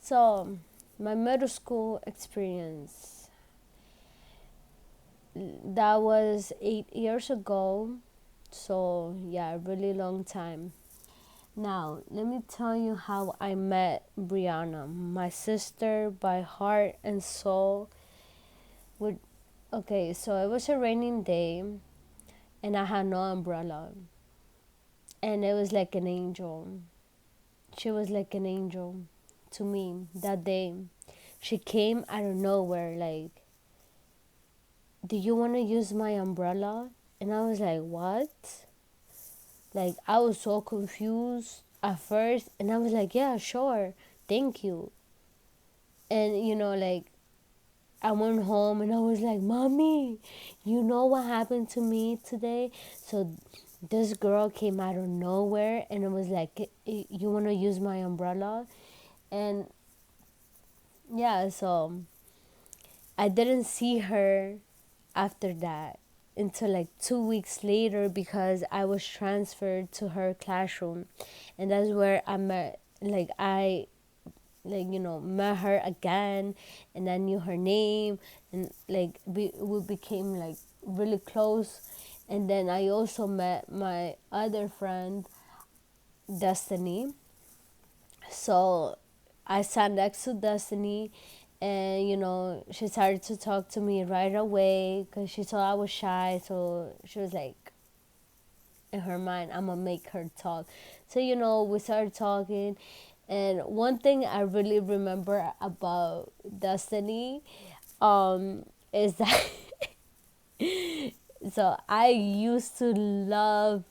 So, my middle school experience, that was 8 years ago. So, yeah, really long time. Now, let me tell you how I met Brianna, my sister by heart and soul. With Okay, so it was a raining day and I had no umbrella. And it was like an angel. She was like an angel to me that day. She came out of nowhere, like, do you want to use my umbrella? And I was like, what? Like, I was so confused at first. And I was like, yeah, sure. Thank you. And, like, I went home and I was like, Mommy, you know what happened to me today? So this girl came out of nowhere and it was like, you want to use my umbrella? And yeah, so I didn't see her after that until like 2 weeks later because I was transferred to her classroom. And that's where I met, met her again, and I knew her name, and like we became like really close. And then I also met my other friend, Destiny. So I sat next to Destiny, and she started to talk to me right away because she saw I was shy. So she was like, in her mind, I'm gonna make her talk. So we started talking, and one thing I really remember about Destiny, is that so I used to love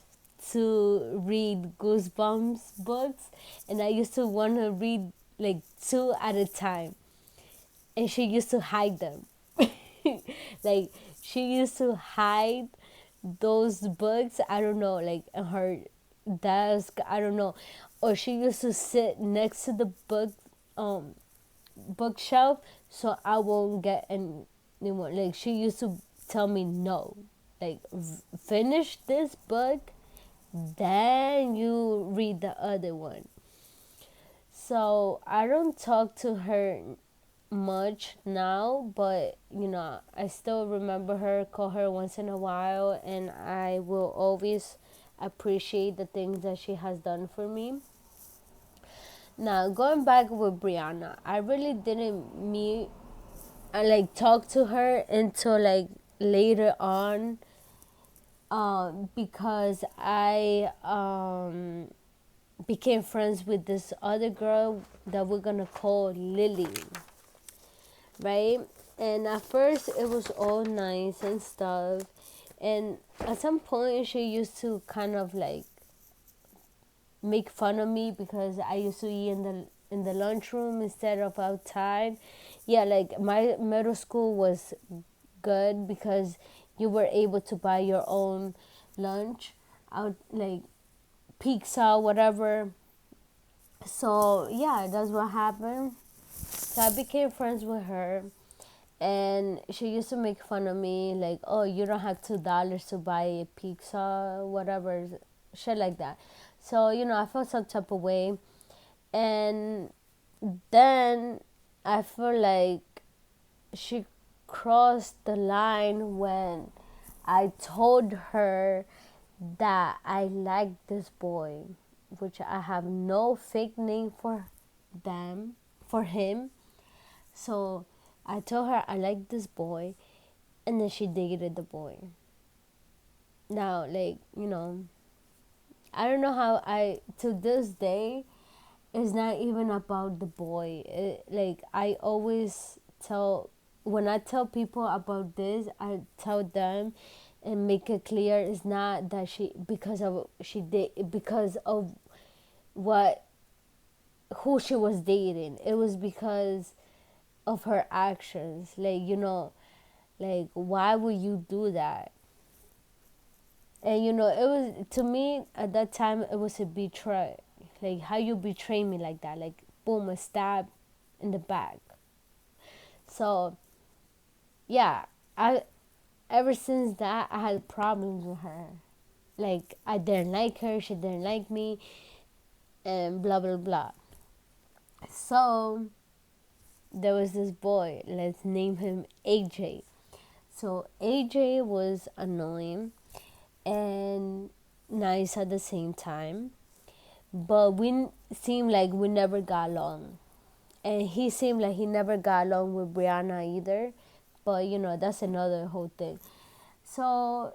to read Goosebumps books, and I used to want to read like two at a time, and she used to hide them. Like, she used to hide those books, I don't know, like in her desk, I don't know, or she used to sit next to the um bookshelf so I won't get anymore. Like, she used to tell me no, like, finish this book, then you read the other one. So I don't talk to her much now, but I still remember her, call her once in a while, and I will always appreciate the things that she has done for me. Now, going back with Brianna, I really didn't meet and like talk to her until like later on, because I became friends with this other girl that we're gonna call Lily, right? And at first it was all nice and stuff, and at some point she used to kind of like make fun of me because I used to eat in the lunchroom instead of outside. Yeah, like, my middle school was good because you were able to buy your own lunch out, like pizza, whatever. So yeah, that's what happened. So I became friends with her, and she used to make fun of me, like, oh, you don't have $2 to buy a pizza, whatever, shit like that. So I felt some type of way, and then I feel like she crossed the line when I told her that I like this boy, which I have no fake name for him. So I told her I like this boy, and then she dated the boy. Now, like, I don't know how to this day, it's not even about the boy. Like, I always when I tell people about this, I tell them and make it clear it's not that she did because of what who she was dating. It was because of her actions. Like, like, why would you do that? And it was, to me at that time, it was a betray. Like, how you betray me like that? Like, boom, a stab in the back. So yeah, I ever since that I had problems with her. Like, I didn't like her, she didn't like me, and blah blah blah. So there was this boy, let's name him AJ. So AJ was annoying and nice at the same time, but we seemed like we never got along. And he seemed like he never got along with Brianna either, but that's another whole thing. So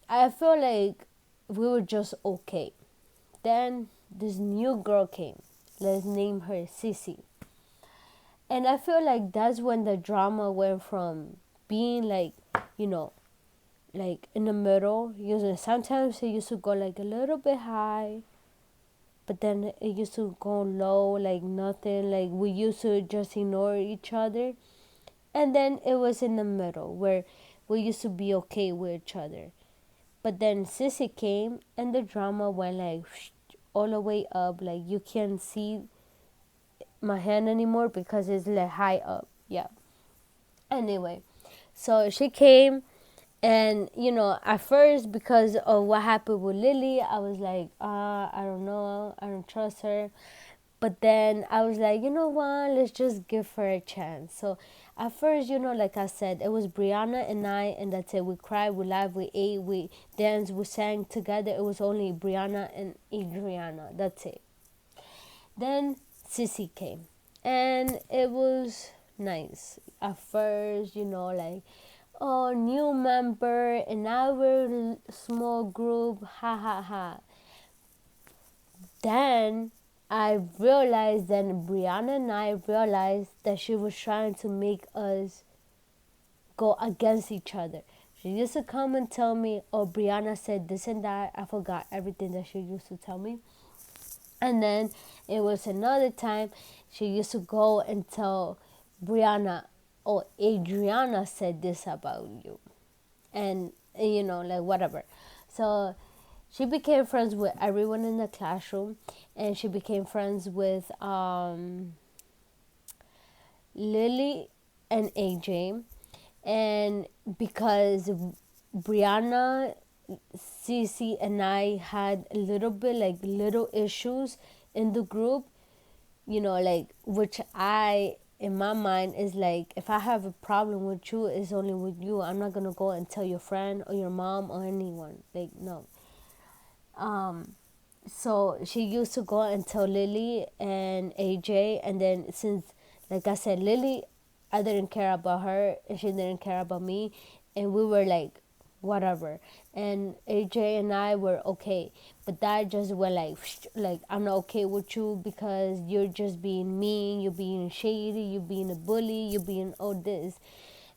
I feel like we were just okay. Then this new girl came. Let's name her Sissy. And I feel like that's when the drama went from being like, you know, like in the middle. Sometimes it used to go like a little bit high, but then it used to go low, like nothing. Like we used to just ignore each other. And then it was in the middle where we used to be okay with each other. But then Sissy came and the drama went like all the way up. Like you can't see my hand anymore because it's like high up. Yeah. Anyway, so she came, and at first, because of what happened with Lily, I was like, I don't know, I don't trust her. But then I was like, you know what, let's just give her a chance. So at first, like I said, it was Brianna and I, and that's it. We cried, we laughed, we ate, we danced, we sang together. It was only Brianna and Adriana. That's it. Then Sissy came, and it was nice. At first, like, oh, new member in our small group, ha ha ha. Then Brianna and I realized that she was trying to make us go against each other. She used to come and tell me, oh, Brianna said this and that. I forgot everything that she used to tell me. And then it was another time she used to go and tell Brianna, oh, Adriana said this about you. And, like whatever. So she became friends with everyone in the classroom, and she became friends with Lily and AJ. And because Brianna, Cece, and I had a little bit like little issues in the group, like, which I, in my mind, is like, if I have a problem with you, it's only with you. I'm not gonna go and tell your friend or your mom or anyone. Like, no. So she used to go and tell Lily and AJ, and then since, like I said, Lily, I didn't care about her, and she didn't care about me, and we were like, whatever. And AJ and I were okay, but that just went like I'm not okay with you because you're just being mean, you're being shady, you're being a bully, you're being all this,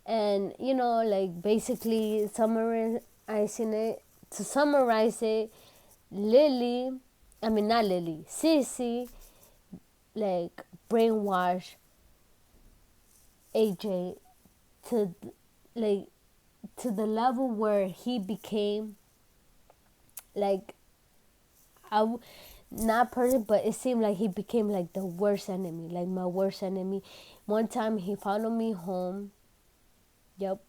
and like basically summarizing it. To summarize it, Lily, I mean not Lily, Sissy, like brainwash AJ to like to the level where he became like not person, but it seemed like he became like the worst enemy, like my worst enemy. One time he followed me home. Yep,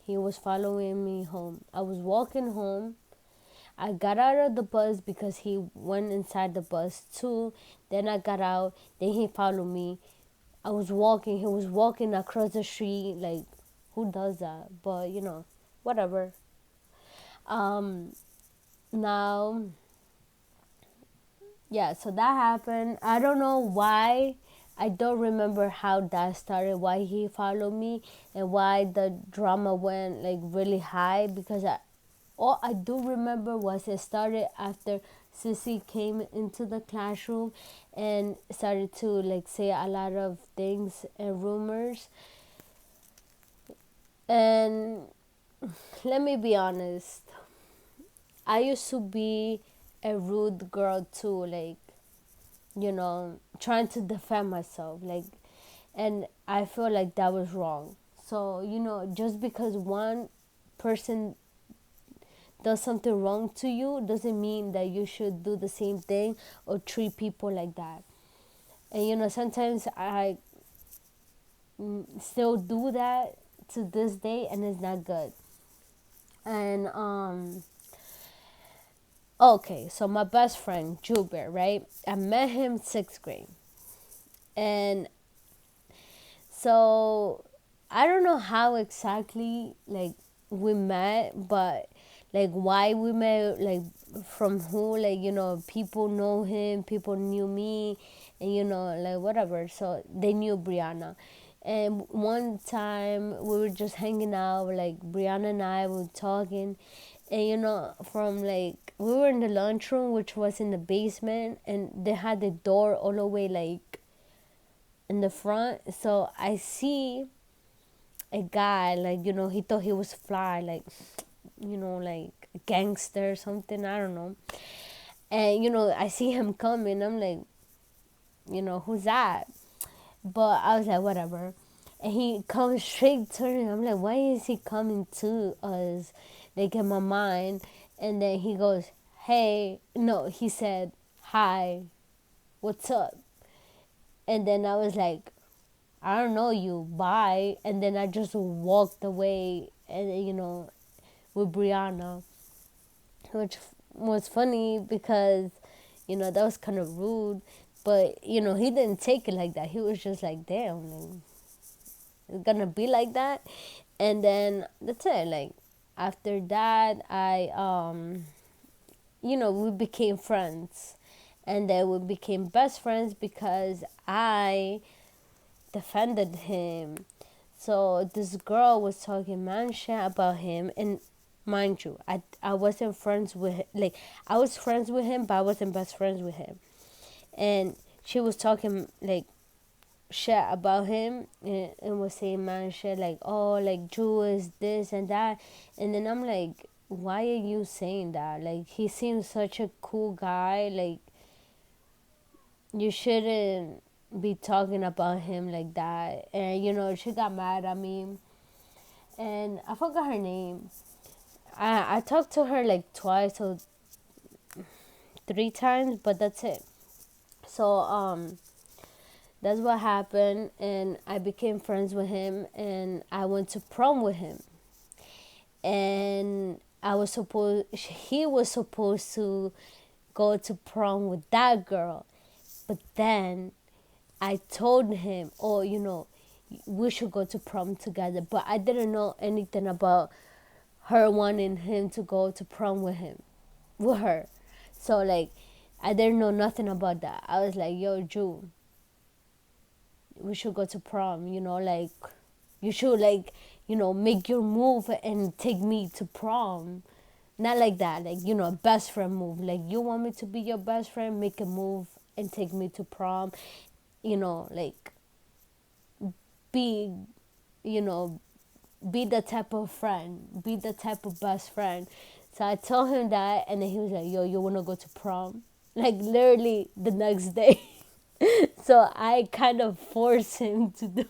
he was following me home. I was walking home. I got out of the bus because he went inside the bus too. Then I got out. Then he followed me. I was walking. He was walking across the street. Like, who does that? But whatever. Now, yeah. So that happened. I don't know why. I don't remember how that started. Why he followed me and why the drama went like really high. Because all I do remember was it started after Sissy came into the classroom and started to like say a lot of things and rumors. And let me be honest, I used to be a rude girl too, like, trying to defend myself, like, and I feel like that was wrong. So, just because one person does something wrong to you doesn't mean that you should do the same thing or treat people like that. And sometimes I still do that to this day, and it's not good. And okay, so my best friend Jubert, right? I met him 6th grade, and So I don't know how exactly like we met, but like why we met, like from who, like people know him, people knew me, and like whatever. So they knew Brianna. And one time we were just hanging out, like Brianna and I were talking, and from like we were in the lunchroom, which was in the basement, and they had the door all the way like in the front. So I see a guy, like he thought he was fly, like like a gangster or something, I don't know. And I see him coming, I'm like, who's that? But I was like, whatever. And he comes straight to me. I'm like, why is he coming to us? Like in my mind. And then he goes, hey, no, he said, hi, what's up? And then I was like, I don't know you, bye. And then I just walked away, and with Brianna, which was funny because, that was kind of rude. But, he didn't take it like that. He was just like, damn, like, it's gonna be like that. And then that's it. Like, after that, we became friends. And then we became best friends because I defended him. So this girl was talking man shit about him, and mind you, I wasn't friends with like I was friends with him, but I wasn't best friends with him. And she was talking like shit about him, and was saying man shit like, oh, like Drew is this and that. And then I'm like, why are you saying that? Like, he seems such a cool guy. Like, you shouldn't be talking about him like that. And she got mad at me, and I forgot her name. I talked to her like twice or three times, but that's it. So that's what happened, and I became friends with him, and I went to prom with him. And he was supposed to go to prom with that girl. But then I told him, oh, we should go to prom together. But I didn't know anything about her wanting him to go to prom with her. So, like, I didn't know nothing about that. I was like, yo, Drew, we should go to prom, like, you should, like, make your move and take me to prom. Not like that, like, best friend move. Like, you want me to be your best friend, make a move and take me to prom. Like, be, you know, be the type of friend, be the type of best friend. So I told him that, and then he was like, yo, you want to go to prom? Like, literally the next day. So I kind of forced him to do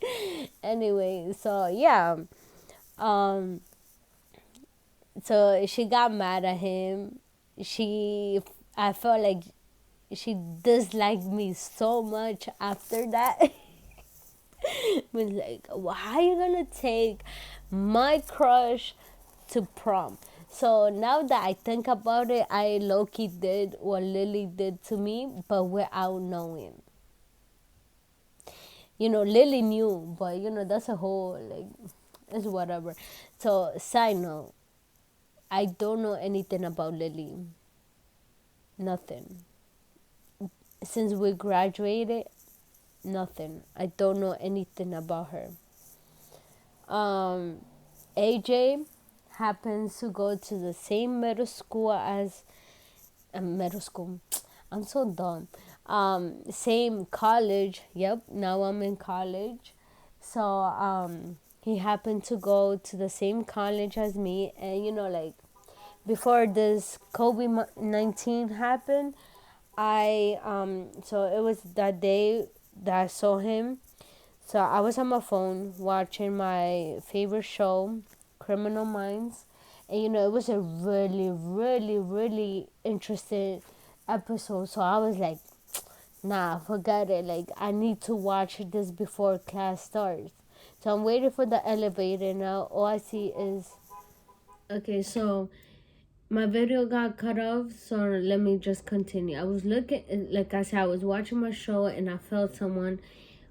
it. Anyway, so yeah. Um, so she got mad at him. I felt like she disliked me so much after that. Was like, well, how are you gonna take my crush to prom? So now that I think about it, I low-key did what Lily did to me, but without knowing. Lily knew, but that's a whole, like, it's whatever. So, side note, I don't know anything about Lily. Nothing. Since we graduated, nothing. I don't know anything about her. AJ happens to go to the same middle school as middle school. I'm so dumb. Same college. Yep. Now I'm in college. So he happened to go to the same college as me, and like before this COVID-19 happened, so it was that day that I saw him. So I was on my phone watching my favorite show, Criminal Minds. And it was a really, really, really interesting episode. So I was like, nah, forget it. Like, I need to watch this before class starts. So I'm waiting for the elevator now. All I see is. Okay, so my video got cut off, so let me just continue. I was looking, like I said, I was watching my show, and I felt someone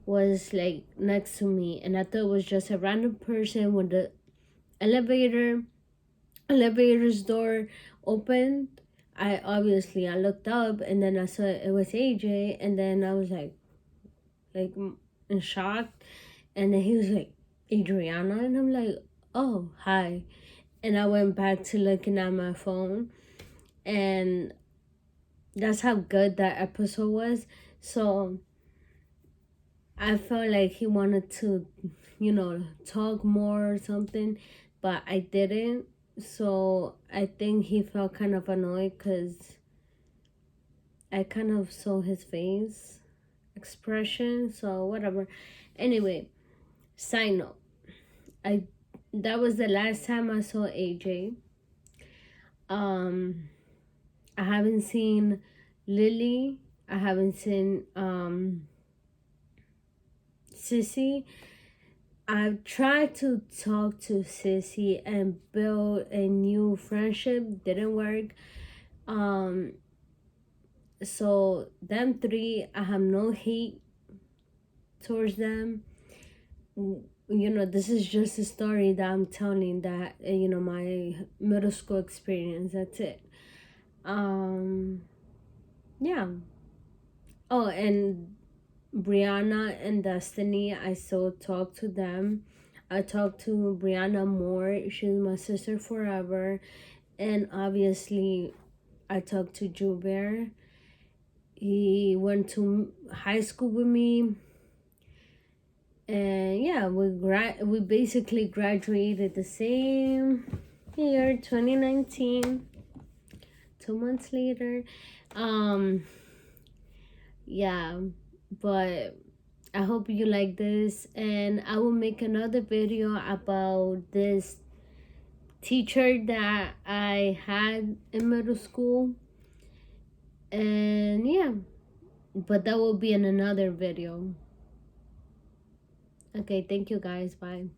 was like next to me, and I thought it was just a random person. When the elevator's door opened, I looked up, and then I saw it was AJ, and then I was like in shock, and then he was like, Adriana, and I'm like, oh, hi. And I went back to looking at my phone, and that's how good that episode was. So I felt like he wanted to, talk more or something, but I didn't. So I think he felt kind of annoyed because I kind of saw his face expression. So whatever. Anyway, side note, I that was the last time I saw AJ. I haven't seen Lily. I haven't seen Sissy. I've tried to talk to Sissy and build a new friendship. Didn't work. So them three, I have no hate towards them. This is just a story that I'm telling, that my middle school experience. That's it. Yeah. Oh, and Brianna and Destiny, I still talk to them. I talk to Brianna more. She's my sister forever. And obviously, I talk to Joubert. He went to high school with me. And yeah, we basically graduated the same year, 2019. 2 months later. Yeah, but I hope you like this, and I will make another video about this teacher that I had in middle school. And yeah, but that will be in another video. Okay, thank you guys. Bye.